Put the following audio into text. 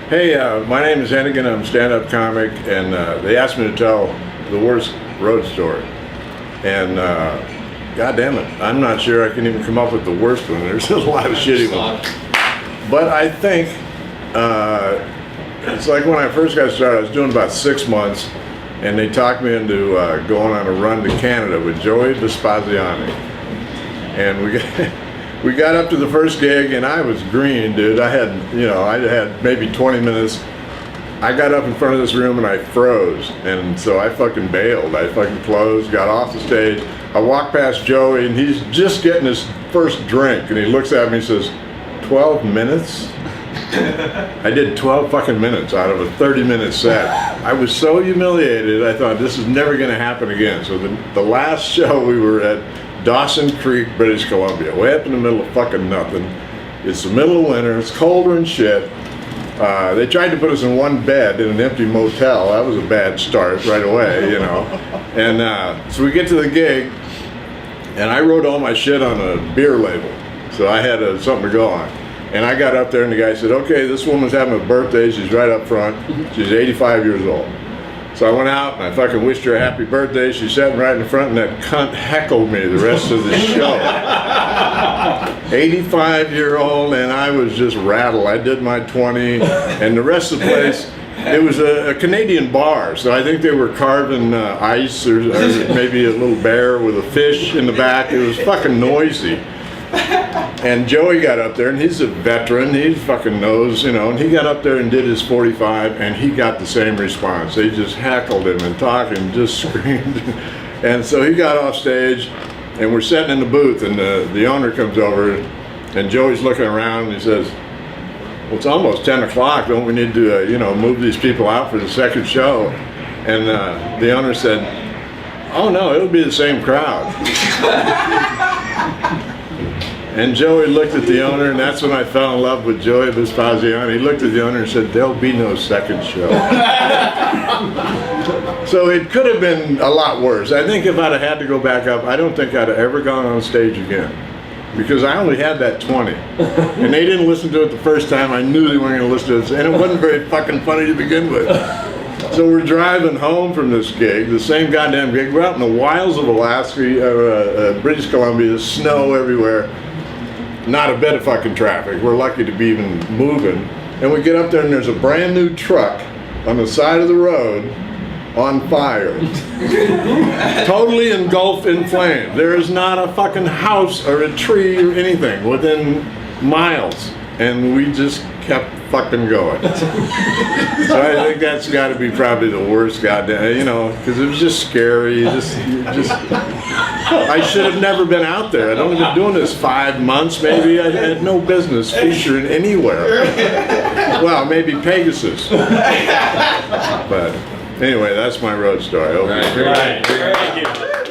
Hey, my name is Heneghen. I'm a stand-up comic, and they asked me to tell the worst road story. And God damn it, I'm not sure I can even come up with the worst one. There's a lot of shitty ones. But I think it's like when I first got started, I was doing about 6 months, and they talked me into going on a run to Canada with Joey Vespasiani. And we got up to the first gig, and I was green, dude. I had maybe 20 minutes. I got up in front of this room and I froze, and so I fucking bailed. I fucking closed, got off the stage. I walked past Joey, and he's just getting his first drink, and he looks at me and says, 12 minutes? I did 12 fucking minutes out of a 30-minute set. I was so humiliated, I thought this is never gonna happen again. So the last show we were at Dawson Creek, British Columbia, way up in the middle of fucking nothing. It's the middle of winter, it's colder than shit. They tried to put us in one bed in an empty motel. That was a bad start right away, you know. And so we get to the gig, and I wrote all my shit on a beer label. So I had something to go on. And I got up there, and the guy said, okay, this woman's having a birthday, she's right up front. She's 85 years old. So I went out and I fucking wished her a happy birthday. She's sitting right in the front, and that cunt heckled me the rest of the show. 85-year-old, and I was just rattled. I did my 20, and the rest of the place, it was a Canadian bar, so I think they were carving ice or maybe a little bear with a fish in the back. It was fucking noisy. And Joey got up there, and he's a veteran, he fucking knows, you know, and he got up there and did his 45, and he got the same response. They just heckled him and talked and just screamed. And so he got off stage, and we're sitting in the booth, and the owner comes over, and Joey's looking around, and he says, well, it's almost 10 o'clock, don't we need to, you know, move these people out for the second show? And the owner said, oh no, it'll be the same crowd. And Joey looked at the owner, and that's when I fell in love with Joey Vespasiani. He looked at the owner and said, there'll be no second show. So it could have been a lot worse. I think if I'd have had to go back up, I don't think I'd have ever gone on stage again. Because I only had that 20. And they didn't listen to it the first time. I knew they weren't going to listen to it. And it wasn't very fucking funny to begin with. So we're driving home from this gig, the same goddamn gig. We're out in the wilds of Alaska, British Columbia, there's snow everywhere. Not a bit of fucking traffic. We're lucky to be even moving. And we get up there, and there's a brand new truck on the side of the road on fire. Totally engulfed in flames. There is not a fucking house or a tree or anything within miles. And we just kept fucking going. So I think that's got to be probably the worst goddamn, you know, because it was just scary. Just I should have never been out there. I'd only been doing this 5 months, maybe. I had no business featuring anywhere. Well, maybe Pegasus. But anyway, that's my road story. Okay. Right. Thank you.